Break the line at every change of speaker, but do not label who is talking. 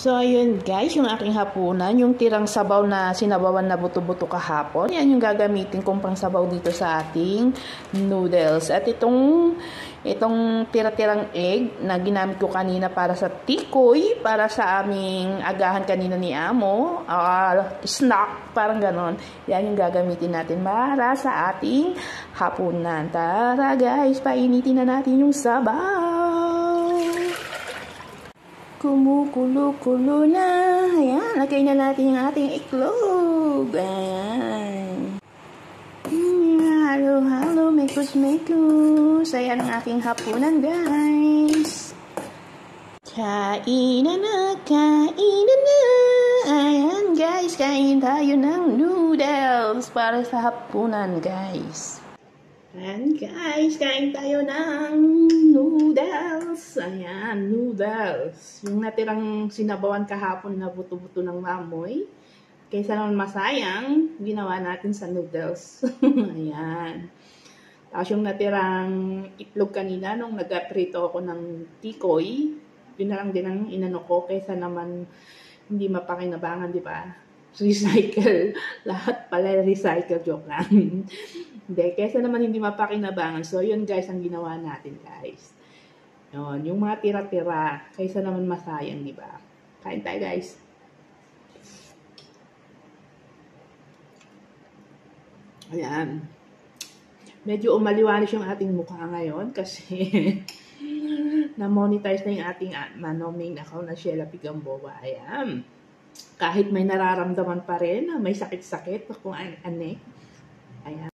So, ayun guys, yung aking hapunan, yung tirang sabaw na sinabawan na buto-buto kahapon, yan yung gagamitin kong pang sabaw dito sa ating noodles. At itong tira-tirang egg na ginamit ko kanina para sa tikoy, para sa aming agahan kanina ni Amo, snack, parang ganon. Yan yung gagamitin natin para sa ating hapunan. Tara guys, painitin na natin yung sabaw. Kumukulo-kulo na. Ayan, lagay na natin yung ating iklog. Ayan. Halo-halo, mekos-mekos. Ayan ang aking hapunan, guys. Kainan na, kainan na. Ayan, guys, kain tayo ng noodles para sa hapunan, guys. Ayan, guys, kain tayo ng noodles. Ayan, noodles. Yung natirang sinabawan kahapon na buto-buto ng mamoy. Kaysa naman masayang, ginawa natin sa noodles. Ayan. Tapos yung natirang itlog kanina, nung nag-prito ako ng tikoy, yun na lang din ang inano ko. Kaysa naman hindi mapakinabangan, di ba? Recycle. Lahat pala recycle, joke lang. Hindi, kaysa naman hindi mapakinabangan. So, yun guys, ang ginawa natin guys. Yun, yung mga tira-tira, kaysa naman masayang, di ba? Kain tayo guys. Ayan. Medyo umaliwanis yung ating mukha ngayon kasi na-monetize na yung ating main account na Sheila Pigamboa. Ayan. Kahit may nararamdaman pa rin, may sakit-sakit kung anek. Ayan.